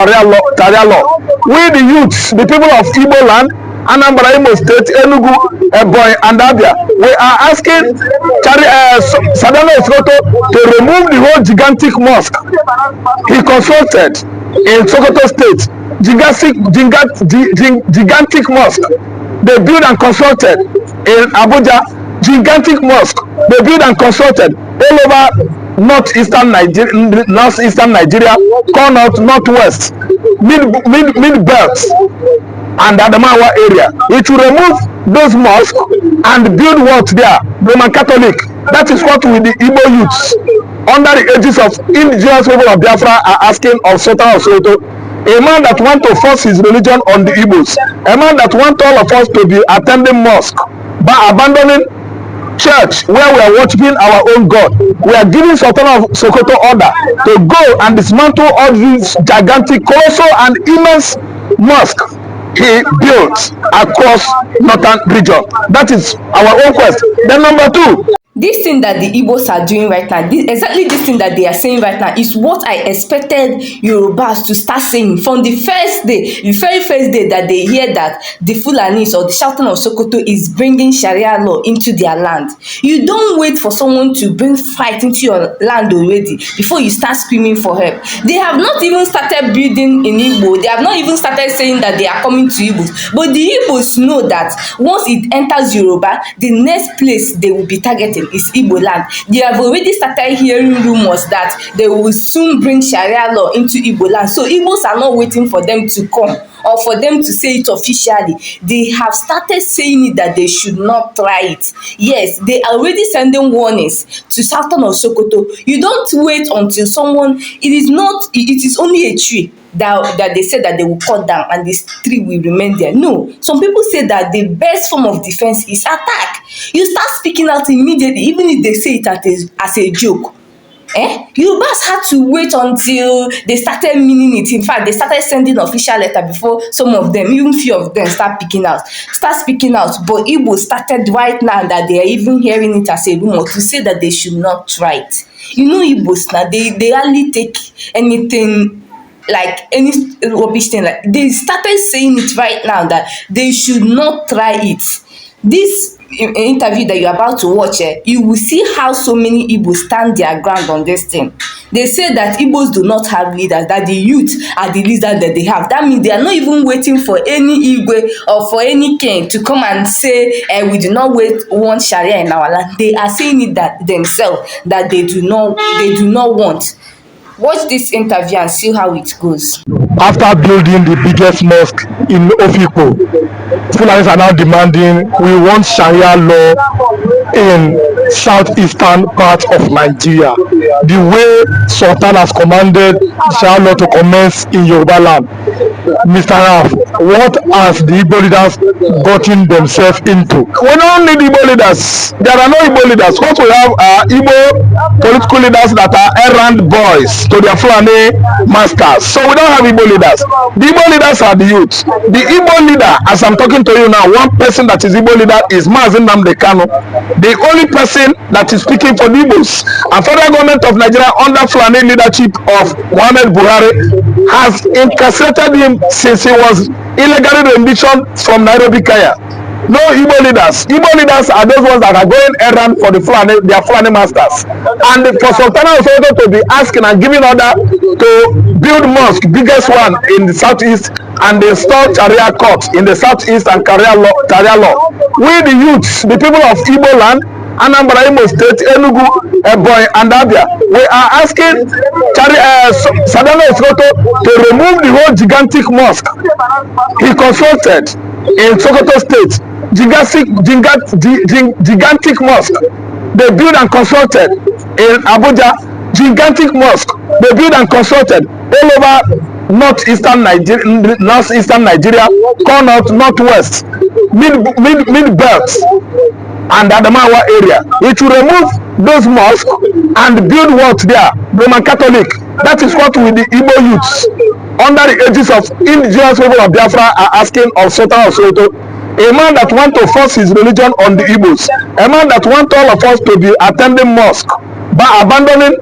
Sharia law. We the youths, the people of Igbo land, Anambra, Imo State, Enugu, Ebonyi, and Abia, we are asking Sadano SOKOTO to remove the whole gigantic mosque he constructed in Sokoto State. Gigantic mosque they built and constructed in Abuja. Gigantic mosque they built and constructed all over northeastern Nigeria, northwest, mid belt, and Adamawa area. It will remove those mosques and build what there, Roman Catholic. That is what we the Igbo youths under the aegis of indigenous people of Biafra are asking of Sultan of Sokoto. A man that want to force his religion on the Igbos, a man that want all of us to be attending mosque by abandoning church where we are worshiping our own God. We are giving Sultan of Sokoto order to go and dismantle all these gigantic, colossal and immense mosque he built across northern region. That is our own quest. Then number two, this thing that the Igbos are doing right now, exactly this thing that they are saying right now is what I expected Yorubas to start saying from the first day, the very first day that they hear that the Fulanis or the Sultan of Sokoto is bringing Sharia law into their land. You don't wait for someone to bring fight into your land already before you start screaming for help. They have not even started building in Igbo. They have not even started saying that they are coming to Igbos. But the Igbos know that once it enters Yoruba, the next place they will be targeting is Igbo land. They have already started hearing rumors that they will soon bring Sharia law into Igbo land. So Igbos are not waiting for them to come or for them to say it officially. They have started saying it that they should not try it. Yes, they are already sending warnings to Sultan of Sokoto. You don't wait until someone, it is only a tree that they said that they will cut down and this tree will remain there. No, some people say that the best form of defense is attack. You start speaking out immediately, even if they say it as a joke. Yorubas had to wait until they started meaning it. In fact, they started sending official letter before some of them, even few of them, start speaking out. But Igbo started right now that they are even hearing it as a rumor to say that they should not try it. You know, Igbos now, they hardly take anything like any rubbish thing. Like they started saying it right now that they should not try it. This interview that you're about to watch, you will see how so many Igbos stand their ground on this thing. They say that Igbos do not have leaders, that the youth are the leaders that they have. That means they are not even waiting for any Igwe or for any king to come and say, we do not want Sharia in our land. They are saying it that themselves, that they do not want. Watch this interview and see how it goes. After building the biggest mosque in Ofiko, Fulanis are now demanding we want Sharia law in southeastern part of Nigeria. The way Sultan has commanded Sharia law to commence in Yoruba land. Mr. Raf, what has the Igbo leaders gotten themselves into? We don't need Igbo leaders. There are no Igbo leaders. What we have are Igbo political leaders that are errand boys to their Fulani masters. So we don't have Igbo leaders. The Igbo leaders are the youth. The Igbo leader, as I'm talking to you now, one person that is Igbo leader is nnamdi Kanu. The only person that is speaking for the Igbos. And federal government of Nigeria under Fulani leadership of Muhammad Buhari has incarcerated him since he was illegally renditioned from Nairobi, Kenya. No Igbo leaders. Igbo leaders are those ones that are going errand for their Fulani masters. And for Sultan of Sokoto to be asking and giving order to build mosque, biggest one in the southeast, and install Sharia court in the southeast and Sharia law. We the youths, the people of Igbo land, Anambra, Imo State, Enugu, Ebonyi, and Abia, we are asking Sadano SOKOTO to remove the whole gigantic mosque he constructed in Sokoto State. Gigantic mosque they built and constructed in Abuja. Gigantic mosque they built and constructed all over northeastern Nigeria, northwest, mid belt, and Adamawa area. It will remove those mosques and build what there, Roman Catholic. That is what we the Igbo youths under the aegis of indigenous people of Biafra are asking of Sultan of Sokoto. A man that want to force his religion on the Igbos, a man that want all of us to be attending mosque by abandoning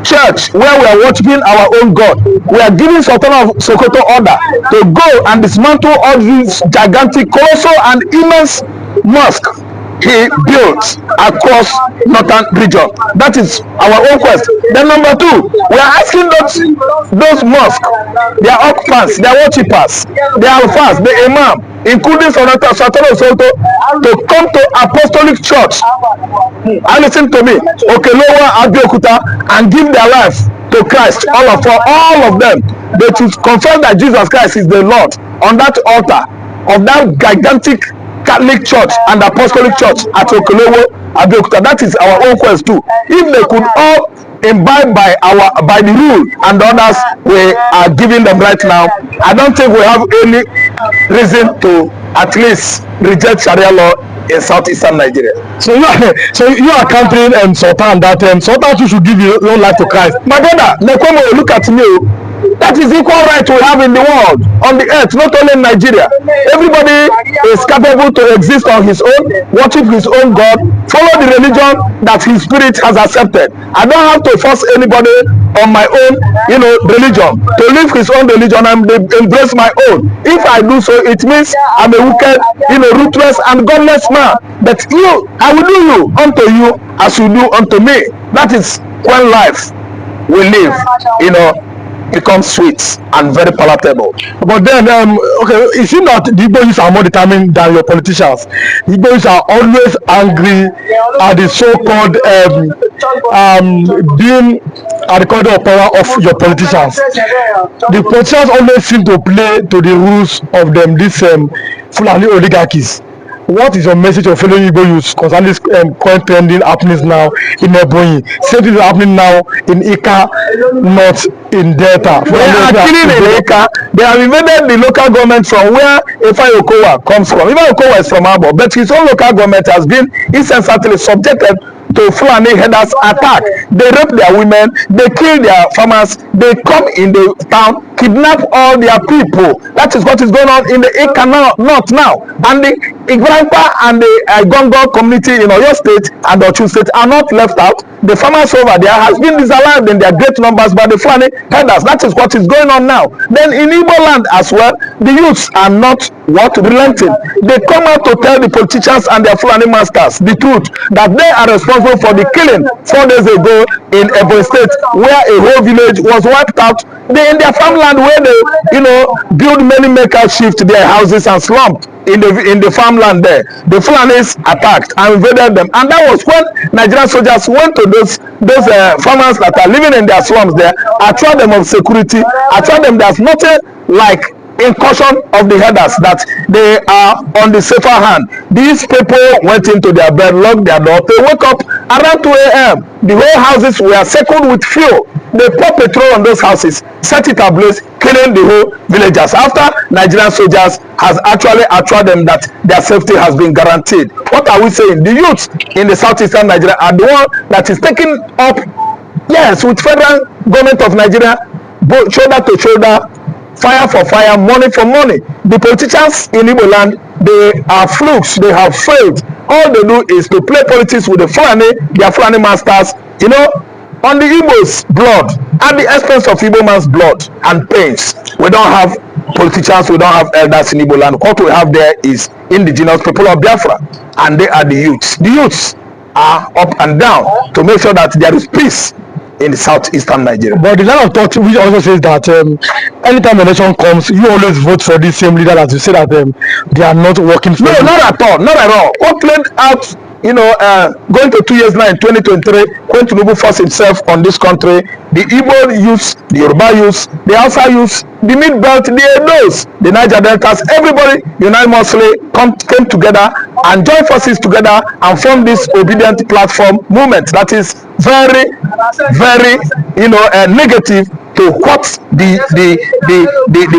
church where we are worshiping our own God. We are giving Sultan of Sokoto order to go and dismantle all these gigantic, colossal and immense mosques he built across northern region. That is our own quest. Then number two, we are asking those mosques, their occupants, their worshippers, their alfas, the imam, including Sultan of Sokoto, to come to apostolic church and listen to me, Okelowa, Abeokuta, and give their life to Christ. All of them, they should confess that Jesus Christ is the Lord on that altar of that gigantic Catholic Church and Apostolic Church at Okelowo, Abeokuta. That is our own quest too. If they could all imbibe by the rule and the orders we are giving them right now, I don't think we have any reason to at least reject Sharia law in southeastern Nigeria. So you are countering Sultan that Sultan too should give your own life to Christ. My brother, Nekomo, look at me. That is equal right we have in the world, on the earth, not only in Nigeria. Everybody is capable to exist on his own, worship his own God, follow the religion that his spirit has accepted. I don't have to force anybody on my own, religion, to live his own religion and embrace my own. If I do so, it means I'm a wicked, ruthless and godless man. But I will do you unto you as you do unto me. That is when life will live, becomes sweet and very palatable. But then, it seems that the Igbos are more determined than your politicians. The Igbos are always angry at the so-called being at the corner of power of your politicians. The politicians always seem to play to the rules of them, these Fulani oligarchies. What is your message of fellow Igbo youth concerning this current trending happenings now in Ebonyi? Same thing is happening now in Ika, not in Delta. They are killing in Ika. They have invaded the local government from where Ifeanyi Okowa comes from. Ifeanyi Okowa is from Abo, but his own local government has been insensately subjected to Fulani headers attack. They rape their women, they kill their farmers, they come in the town, kidnap all their people. That is what is going on in the Ika North now. And the Igbo and the Gongo community in Oyo State and Osun State are not left out. The farmers over there has been disallowed in their great numbers by the Fulani headers. That is what is going on now. Then in Igbo land as well, the youths are not relenting. They come out to tell the politicians and their Fulani masters the truth, that they are responsible for the killing 4 days ago in Ebonyi State, where a whole village was wiped out. They in their farmland where they build many makeshift their houses and slums in the farmland there. The Fulanis attacked and invaded them, and that was when Nigerian soldiers went to those farmers that are living in their slums there, assured them of security, assured them there's nothing like incursion of the headers, that they are on the safer hand. These people went into their bed, locked their door. They woke up around 2 a.m. The whole houses were circled with fuel. They poured petrol on those houses, set it ablaze, killing the whole villagers. After Nigerian soldiers has actually assured them that their safety has been guaranteed. What are we saying? The youth in the southeastern Nigeria are the one that is taking up, yes, with federal government of Nigeria, both shoulder to shoulder, fire for fire, money for money. The politicians in Igbo land, they are flukes, they have failed. All they do is to play politics with the Fulani, their Fulani masters, on the Igbo's blood, at the expense of Igbo man's blood and pains. We don't have politicians, we don't have elders in Igbo land. What we have there is indigenous people of Biafra, and they are the youths. The youths are up and down to make sure that there is peace in the southeastern Nigeria. But the line of thought which also says that anytime election comes, you always vote for this same leader, as you say that they are not working for you. Not at all, not at all. What played out, going to 2 years now in 2023, when Tinubu forced himself on this country, the Igbo youths, the Yoruba youths, the Hausa youths, the Mid-Belt, the Edos, the Niger Deltas, everybody unanimously came together and joined forces together and formed this obedient platform movement that is very, very, negative to what the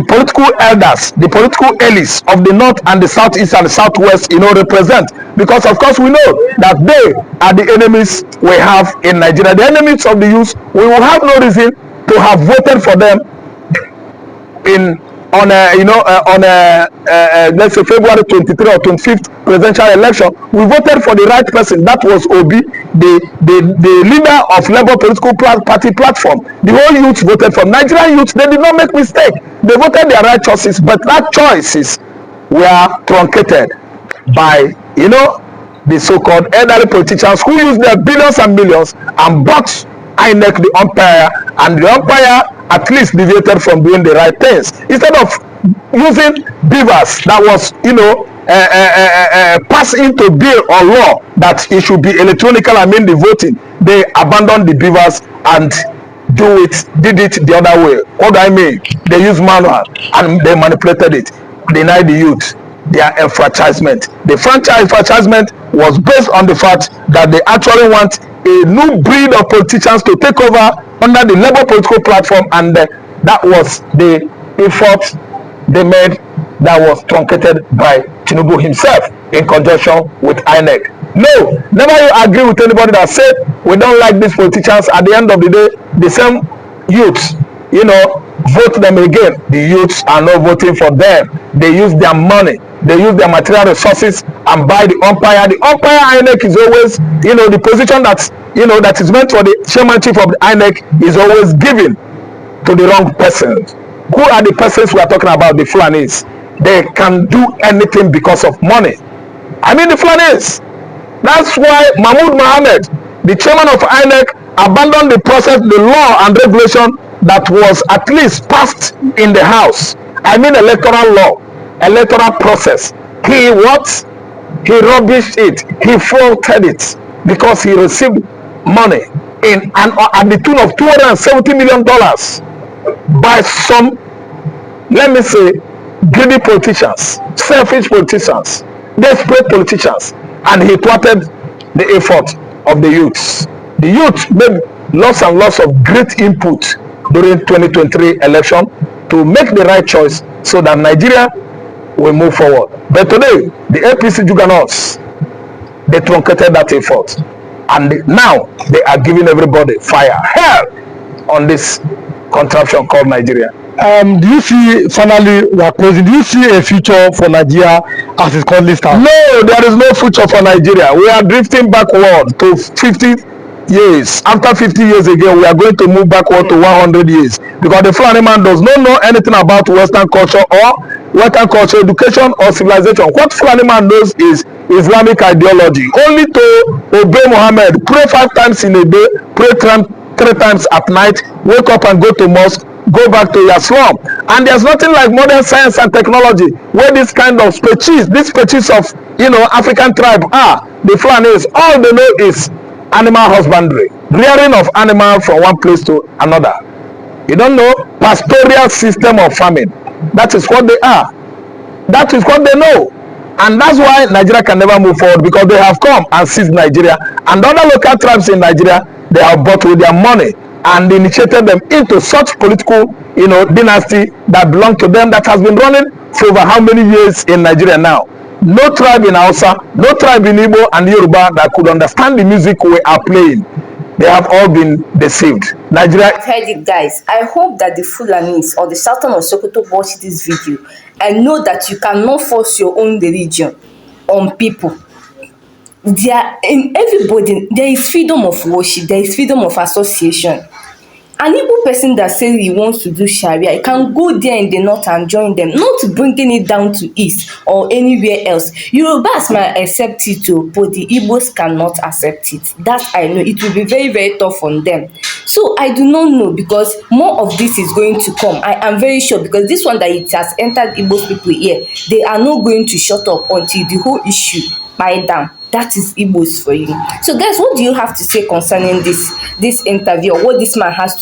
political elders, the political elites of the north and the southeast and the southwest, represent. Because of course we know that they are the enemies we have in Nigeria, the enemies of the youth. We will have no reason to have voted for them in on let's say February 23 or 25th presidential election, we voted for the right person. That was Obi, the leader of Labour political party platform. The whole youth voted for Nigerian youth. They did not make mistake. They voted their right choices, but that choices were truncated by the so-called elderly politicians who use their billions and millions and bought INEC, the umpire, and the umpire at least deviated from doing the right things. Instead of using beavers that was passed into bill or law that it should be electronical, the voting, they abandoned the beavers and did it the other way. What do I mean? They used manual and they manipulated it, denied the youth their enfranchisement. The enfranchisement was based on the fact that they actually want a new breed of politicians to take over under the Labour political platform, and that was the effort they made that was truncated by Tinubu himself in conjunction with INEC. No, never you agree with anybody that said we don't like these politicians. At the end of the day, the same youths, vote them again. The youths are not voting for them. They use their money, they use their material resources and buy the umpire. The umpire INEC is always, the position that is meant for the chairmanship of the INEC is always given to the wrong persons. Who are the persons we are talking about? The Fulanis. They can do anything because of money. The Fulanis. That's why Mahmoud Mohammed, the chairman of INEC, abandoned the process, the law and regulation that was at least passed in the house. Electoral law, electoral process. He rubbished it. He faulted it because he received money at the tune of $270 million by some, let me say, greedy politicians, selfish politicians, desperate politicians, and he thwarted the effort of the youths. The youth made lots and lots of great input during 2023 election to make the right choice so that Nigeria will move forward. But today, the APC juggernauts, they truncated that effort, and now they are giving everybody hell on this contraption called Nigeria. Do you see, finally we are closing, do you see a future for Nigeria as it currently stands? No, there is no future for Nigeria. We are drifting backward to 50 years. After 50 years again, we are going to move backward to 100 years, because the Fulani man does not know anything about Western culture education or civilization. What Fulani man knows is Islamic ideology. Only to obey Muhammad, pray 5 times in a day, pray 3 times at night, wake up and go to mosque, go back to your slum. And there's nothing like modern science and technology where this kind of species of African tribe the Fulanis, all they know is animal husbandry, rearing of animal from one place to another. You don't know pastoral system of farming. That is what they are. That is what they know. And that's why Nigeria can never move forward, because they have come and seized Nigeria, and other local tribes in Nigeria, they have bought with their money and initiated them into such political dynasty that belong to them, that has been running for over how many years in Nigeria now. No tribe in Hausa, no tribe in Igbo and Yoruba that could understand the music we are playing. They have all been deceived. Nigeria. I've heard it, guys. I hope that the Fulanis or the Sultan of Sokoto watch this video and know that you cannot force your own religion on people. Everybody, there is freedom of worship, there is freedom of association. An Igbo person that says he wants to do Sharia, he can go there in the north and join them, not bringing it down to east or anywhere else. Yorubas might accept it too, but the Igbos cannot accept it. That I know. It will be very, very tough on them. So I do not know, because more of this is going to come. I am very sure, because this one that it has entered Igbo people here, they are not going to shut up until the whole issue dies down. That is Igbos for you. So guys, what do you have to say concerning this interview, or what this man has to